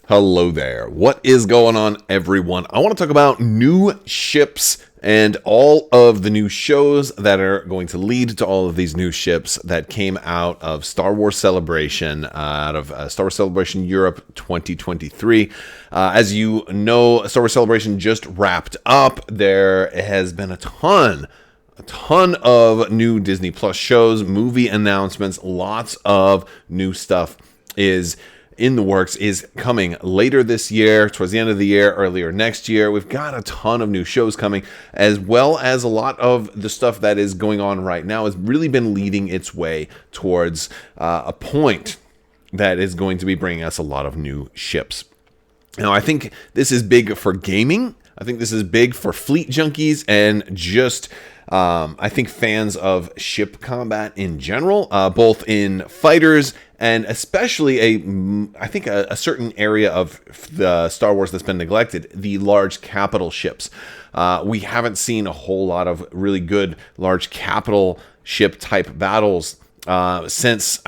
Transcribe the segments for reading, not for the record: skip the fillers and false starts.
Hello there. What is going on, everyone? I want to talk about new ships and all of the new shows that are going to lead to all of these new ships that came out of Star Wars Celebration, out of Star Wars Celebration Europe 2023. As you know, Star Wars Celebration just wrapped up. There has been a ton of new Disney Plus shows, movie announcements, lots of new stuff is in the works, is coming later this year, towards the end of the year, earlier next year. We've got a ton of new shows coming, as well as a lot of the stuff that is going on right now has really been leading its way towards a point that is going to be bringing us a lot of new ships. Now, I think this is big for gaming. I think this is big for fleet junkies and just I think fans of ship combat in general, both in fighters and especially a certain area of the Star Wars that's been neglected, the large capital ships. We haven't seen a whole lot of really good large capital ship type battles since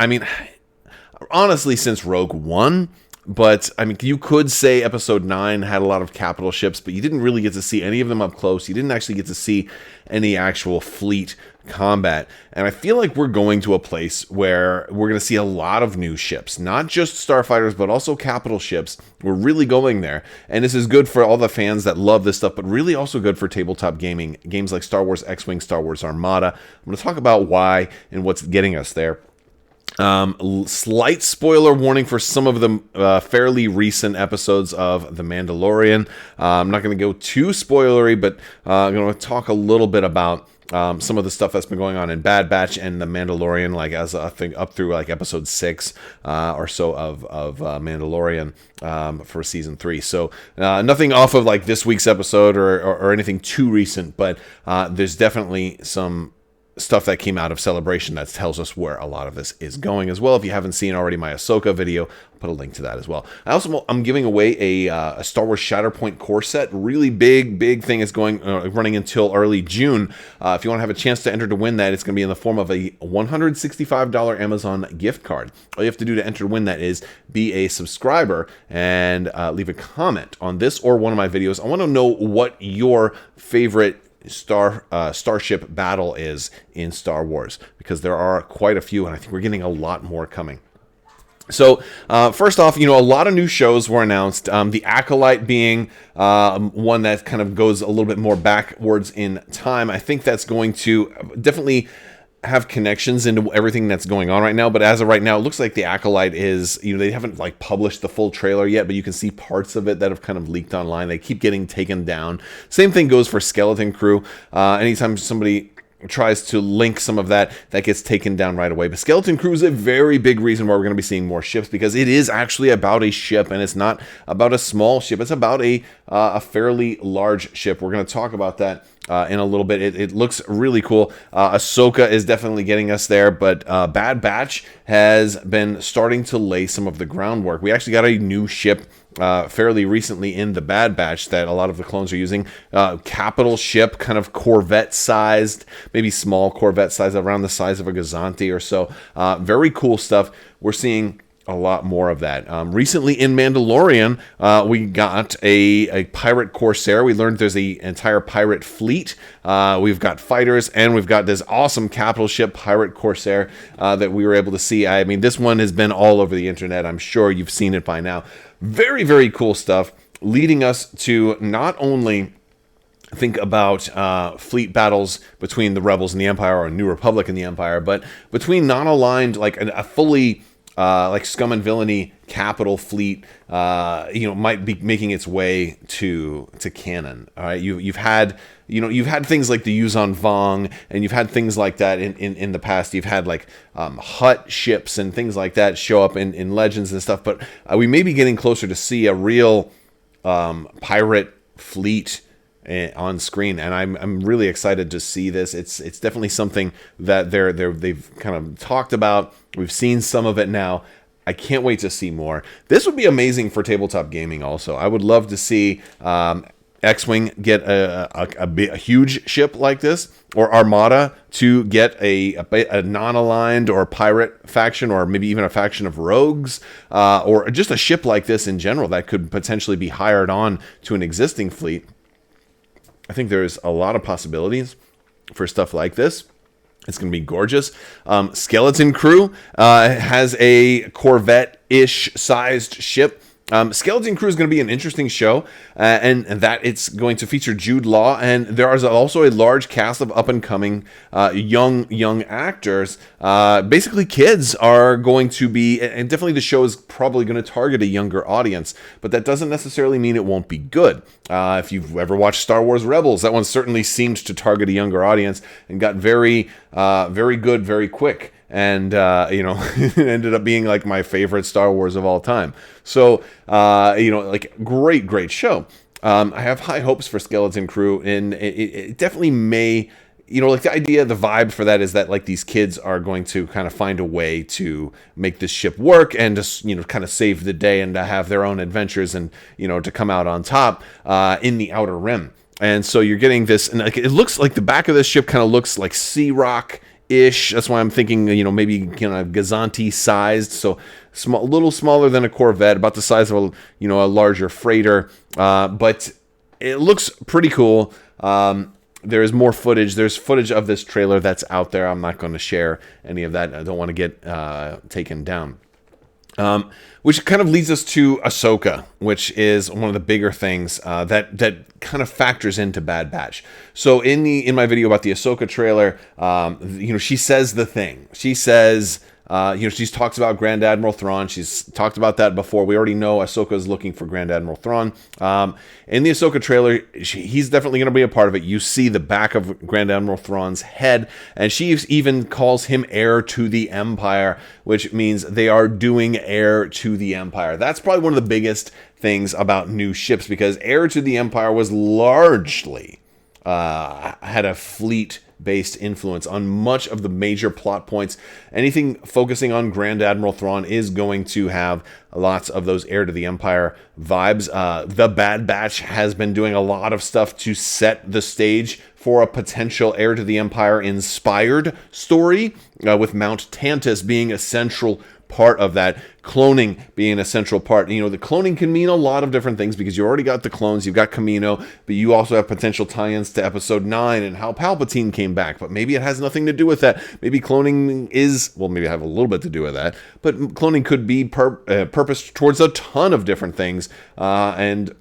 Rogue One. But, you could say Episode 9 had a lot of capital ships, but you didn't really get to see any of them up close. You didn't actually get to see any actual fleet combat. And I feel like we're going to a place where we're going to see a lot of new ships. Not just starfighters, but also capital ships. We're really going there. And this is good for all the fans that love this stuff, but really also good for tabletop gaming. Games like Star Wars X-Wing, Star Wars Armada. I'm going to talk about why and what's getting us there. Slight spoiler warning for some of the fairly recent episodes of The Mandalorian. I'm not going to go too spoilery, but I'm going to talk a little bit about some of the stuff that's been going on in Bad Batch and The Mandalorian, like as I think up through like episode 6 or so of Mandalorian for season 3. So nothing off of like this week's episode or anything too recent, but there's definitely some stuff that came out of Celebration that tells us where a lot of this is going as well. If you haven't seen already my Ahsoka video, I'll put a link to that as well. I'm giving away a Star Wars Shatterpoint core set. Really big thing is going running until early June. If you want to have a chance to enter to win that, it's going to be in the form of a $165 Amazon gift card. All you have to do to enter to win that is be a subscriber and leave a comment on this or one of my videos. I want to know what your favorite starship battle is in Star Wars, because there are quite a few, and I think we're getting a lot more coming. So first off, a lot of new shows were announced. The Acolyte being one that kind of goes a little bit more backwards in time. I think that's going to definitely have connections into everything that's going on right now, but as of right now, it looks like the Acolyte is, they haven't like published the full trailer yet, but you can see parts of it that have kind of leaked online. They keep getting taken down. Same thing goes for Skeleton Crew. Anytime somebody tries to link some of that gets taken down right away. But Skeleton Crew is a very big reason why we're going to be seeing more ships, because it is actually about a ship, and it's not about a small ship. It's about a fairly large ship. We're going to talk about that in a little bit. It looks really cool. Ahsoka is definitely getting us there, but Bad Batch has been starting to lay some of the groundwork. We actually got a new ship fairly recently in the Bad Batch that a lot of the clones are using. Capital ship, kind of Corvette-sized, maybe small Corvette size, around the size of a Gazanti or so. Very cool stuff. We're seeing a lot more of that. Recently in Mandalorian, we got a pirate corsair. We learned there's an entire pirate fleet. We've got fighters, and we've got this awesome capital ship pirate corsair that we were able to see. This one has been all over the internet. I'm sure you've seen it by now. Very, very cool stuff, leading us to not only think about fleet battles between the Rebels and the Empire, or New Republic and the Empire, but between non-aligned, like a fully like Scum and Villainy capital fleet, might be making its way to canon. All right, you've had things like the Yuzon Vong, and you've had things like that in the past. You've had like Hutt ships and things like that show up in Legends and stuff. But we may be getting closer to see a real pirate fleet on screen, and I'm really excited to see this. It's definitely something that they've kind of talked about. We've seen some of it now. I can't wait to see more. This would be amazing for tabletop gaming also. I would love to see X-Wing get a huge ship like this, or Armada to get a non-aligned or pirate faction, or maybe even a faction of rogues, or just a ship like this in general that could potentially be hired on to an existing fleet. I think there's a lot of possibilities for stuff like this. It's going to be gorgeous. Skeleton Crew has a Corvette-ish sized ship. Skeleton Crew is going to be an interesting show, and that it's going to feature Jude Law, and there is also a large cast of up-and-coming young actors. Basically, kids are going to be, and definitely the show is probably going to target a younger audience, but that doesn't necessarily mean it won't be good. If you've ever watched Star Wars Rebels, that one certainly seemed to target a younger audience and got very good very quick. And, ended up being like my favorite Star Wars of all time. So, like great show. I have high hopes for Skeleton Crew, and it definitely may, like the idea, the vibe for that is that like these kids are going to kind of find a way to make this ship work and just, kind of save the day and to have their own adventures and, to come out on top in the Outer Rim. And so you're getting this, and like, it looks like the back of this ship kind of looks like Sea Rock-ish. That's why I'm thinking, maybe Gazanti sized, so a little smaller than a Corvette, about the size of a larger freighter. But it looks pretty cool. There is more footage. There's footage of this trailer that's out there. I'm not going to share any of that. I don't want to get taken down. Which kind of leads us to Ahsoka, which is one of the bigger things that kind of factors into Bad Batch. So in my video about the Ahsoka trailer, she says the thing. She says, she talks about Grand Admiral Thrawn. She's talked about that before. We already know Ahsoka is looking for Grand Admiral Thrawn. In the Ahsoka trailer, he's definitely going to be a part of it. You see the back of Grand Admiral Thrawn's head, and she even calls him heir to the Empire, which means they are doing heir to the Empire. That's probably one of the biggest things about new ships, because heir to the Empire was largely had a fleet-based influence on much of the major plot points. Anything focusing on Grand Admiral Thrawn is going to have lots of those heir to the Empire vibes. The Bad Batch has been doing a lot of stuff to set the stage for a potential heir to the Empire inspired story, with Mount Tantus being a central part of that, cloning being a central part. The cloning can mean a lot of different things, because you already got the clones, you've got Kamino, but you also have potential tie-ins to Episode 9 and how Palpatine came back. But maybe it has nothing to do with that. Maybe cloning maybe have a little bit to do with that, but cloning could be purposed towards a ton of different things. And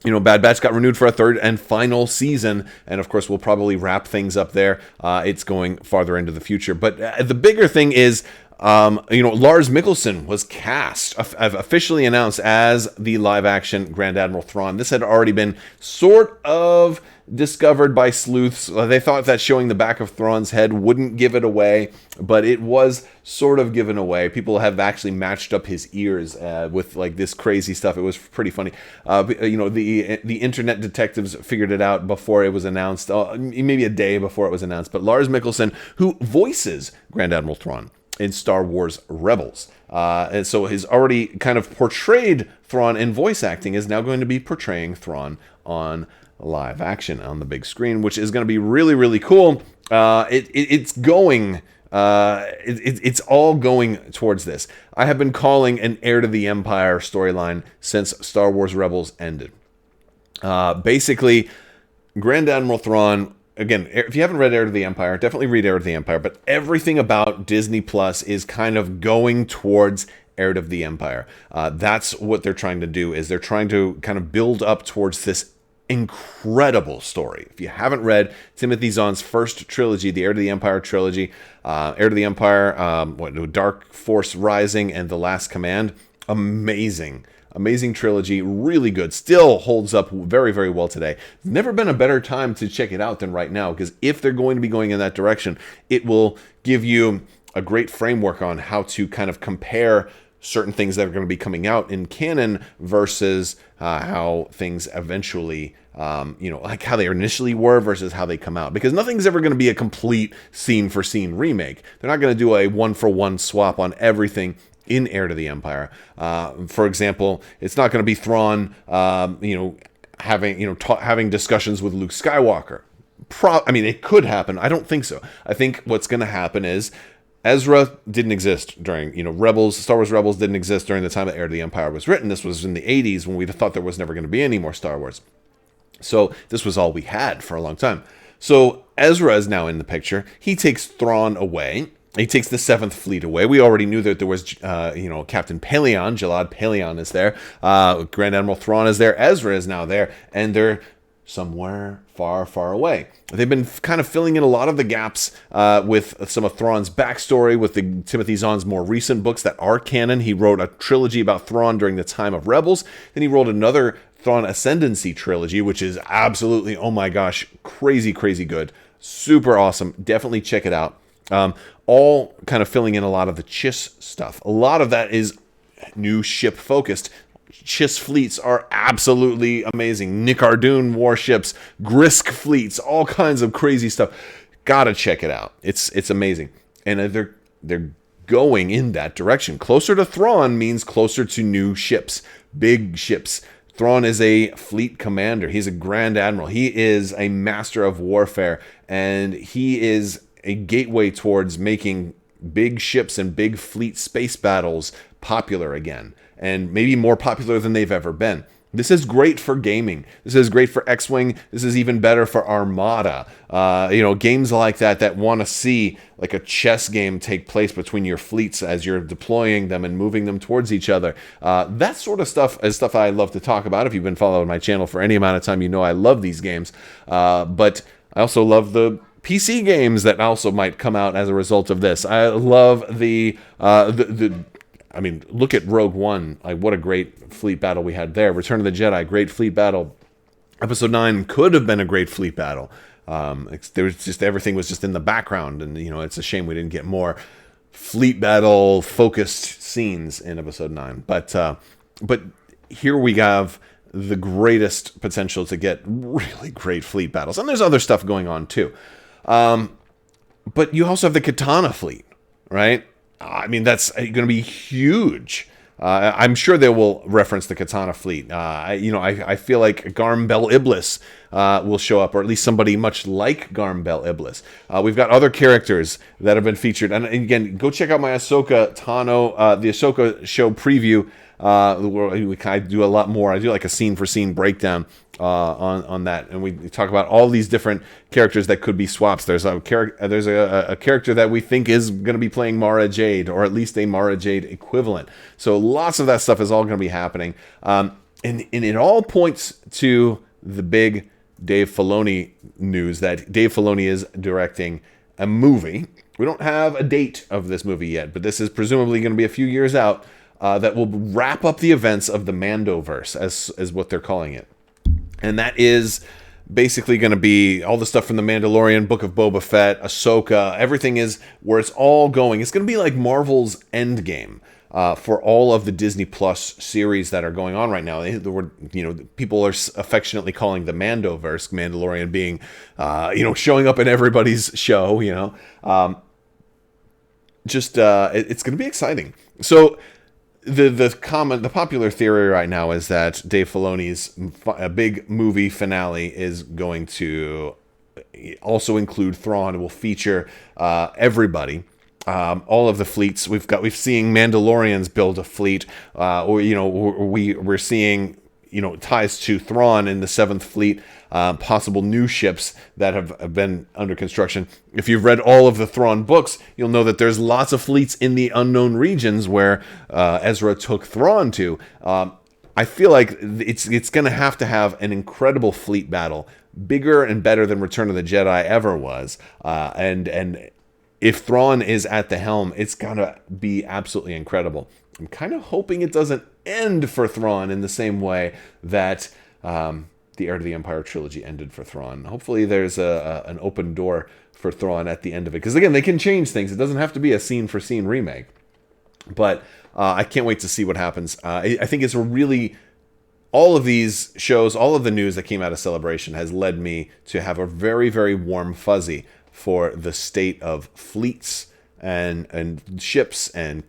Bad Batch got renewed for a third and final season, and of course we'll probably wrap things up there. It's going farther into the future, but the bigger thing is, Lars Mikkelsen was cast, officially announced as the live-action Grand Admiral Thrawn. This had already been sort of discovered by sleuths. They thought that showing the back of Thrawn's head wouldn't give it away, but it was sort of given away. People have actually matched up his ears with like this crazy stuff. It was pretty funny. The internet detectives figured it out before it was announced, maybe a day before it was announced. But Lars Mikkelsen, who voices Grand Admiral Thrawn in Star Wars Rebels, and so he's already kind of portrayed Thrawn in voice acting, is now going to be portraying Thrawn on live action on the big screen, which is going to be really, really cool. It's all going towards this. I have been calling an heir to the Empire storyline since Star Wars Rebels ended. Basically, Grand Admiral Thrawn. Again, if you haven't read Heir to the Empire, definitely read Heir to the Empire. But everything about Disney Plus is kind of going towards Heir to the Empire. That's what they're trying to do. Is they're trying to kind of build up towards this incredible story. If you haven't read Timothy Zahn's first trilogy, the Heir to the Empire trilogy, Heir to the Empire, Dark Force Rising, and The Last Command, amazing trilogy, really good, still holds up very, very well today. Never been a better time to check it out than right now, because if they're going to be going in that direction, it will give you a great framework on how to kind of compare certain things that are going to be coming out in canon versus how things eventually, like how they initially were versus how they come out. Because nothing's ever going to be a complete scene-for-scene remake. They're not going to do a one-for-one swap on everything in Heir to the Empire. For example, it's not going to be Thrawn, having having discussions with Luke Skywalker. I mean, it could happen. I don't think so. I think what's going to happen is Ezra didn't exist during, Star Wars Rebels didn't exist during the time that Heir to the Empire was written. This was in the 80s when we thought there was never going to be any more Star Wars. So this was all we had for a long time. So Ezra is now in the picture. He takes Thrawn away. He takes the 7th Fleet away. We already knew that there was, Captain Pellaeon, Jalad Pellaeon is there. Grand Admiral Thrawn is there. Ezra is now there. And they're somewhere far, far away. They've been kind of filling in a lot of the gaps with some of Thrawn's backstory, with the Timothy Zahn's more recent books that are canon. He wrote a trilogy about Thrawn during the time of Rebels. Then he wrote another Thrawn Ascendancy trilogy, which is absolutely, oh my gosh, crazy, crazy good. Super awesome. Definitely check it out. All kind of filling in a lot of the Chiss stuff. A lot of that is new ship focused. Chiss fleets are absolutely amazing. Nick Ardoon warships, Grisk fleets, all kinds of crazy stuff. Gotta check it out. It's amazing. And they're going in that direction. Closer to Thrawn means closer to new ships, big ships. Thrawn is a fleet commander. He's a Grand Admiral. He is a master of warfare, and he is a gateway towards making big ships and big fleet space battles popular again, and maybe more popular than they've ever been. This is great for gaming. This is great for X-Wing. This is even better for Armada. Games like that want to see like a chess game take place between your fleets as you're deploying them and moving them towards each other. That sort of stuff is stuff I love to talk about. If you've been following my channel for any amount of time, you know I love these games. But I also love the PC games that also might come out as a result of this. I love look at Rogue One. Like, what a great fleet battle we had there. Return of the Jedi, great fleet battle. Episode 9 could have been a great fleet battle. There was just everything was just in the background, and it's a shame we didn't get more fleet battle focused scenes in Episode 9. But here we have the greatest potential to get really great fleet battles, and there's other stuff going on too. But you also have the Katana fleet, right? I mean, that's going to be huge. I'm sure they will reference the Katana fleet. I feel like Garm Bel Iblis will show up, or at least somebody much like Garm Bel Iblis. We've got other characters that have been featured. And again, go check out my Ahsoka Tano, the Ahsoka show preview, where I do a lot more. I do like a scene-for-scene breakdown on that, and we talk about all these different characters that could be swaps. There's a character that we think is going to be playing Mara Jade, or at least a Mara Jade equivalent. So lots of that stuff is all going to be happening, and it all points to the big Dave Filoni news that Dave Filoni is directing a movie. We don't have a date of this movie yet, but this is presumably going to be a few years out. That will wrap up the events of the Mandoverse, as what they're calling it. And that is basically going to be all the stuff from The Mandalorian, Book of Boba Fett, Ahsoka. Everything is where it's all going. It's going to be like Marvel's Endgame for all of the Disney Plus series that are going on right now. People are affectionately calling the Mandoverse, Mandalorian being, showing up in everybody's show. It's going to be exciting. So the popular theory right now is that Dave Filoni's big movie finale is going to also include Thrawn. It will feature everybody, all of the fleets. We've seen Mandalorians build a fleet, we're seeing ties to Thrawn in the 7th Fleet, possible new ships that have been under construction. If you've read all of the Thrawn books, you'll know that there's lots of fleets in the unknown regions where Ezra took Thrawn to. I feel like it's going to have an incredible fleet battle, bigger and better than Return of the Jedi ever was. And if Thrawn is at the helm, it's going to be absolutely incredible. I'm kind of hoping it doesn't end for Thrawn in the same way that the Heir to the Empire trilogy ended for Thrawn. Hopefully there's an open door for Thrawn at the end of it. Because again, they can change things. It doesn't have to be a scene-for-scene remake. But I can't wait to see what happens. I think it's all of these shows, all of the news that came out of Celebration has led me to have a very, very warm fuzzy for the state of fleets and ships, and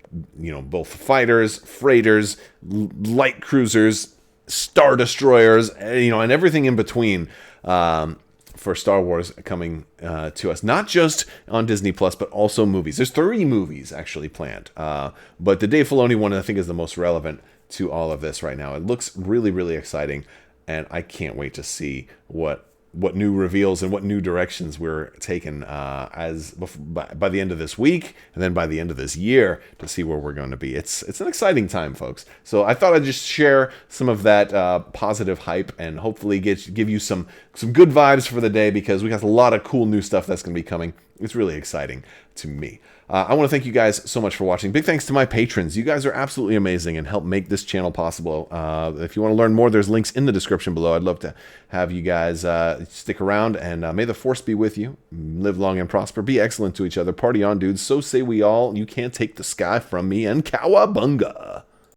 both fighters, freighters, light cruisers, Star Destroyers, and everything in between for Star Wars coming to us. Not just on Disney Plus, but also movies. There's 3 movies actually planned. But the Dave Filoni one, I think, is the most relevant to all of this right now. It looks really, really exciting, and I can't wait to see what new reveals and what new directions we're taking by the end of this week, and then by the end of this year to see where we're going to be. It's an exciting time, folks. So I thought I'd just share some of that positive hype and hopefully give you some good vibes for the day, because we got a lot of cool new stuff that's going to be coming. It's really exciting to me. I want to thank you guys so much for watching. Big thanks to my patrons. You guys are absolutely amazing and help make this channel possible. If you want to learn more, there's links in the description below. I'd love to have you guys stick around, and may the force be with you. Live long and prosper. Be excellent to each other. Party on, dudes. So say we all. You can't take the sky from me, and cowabunga.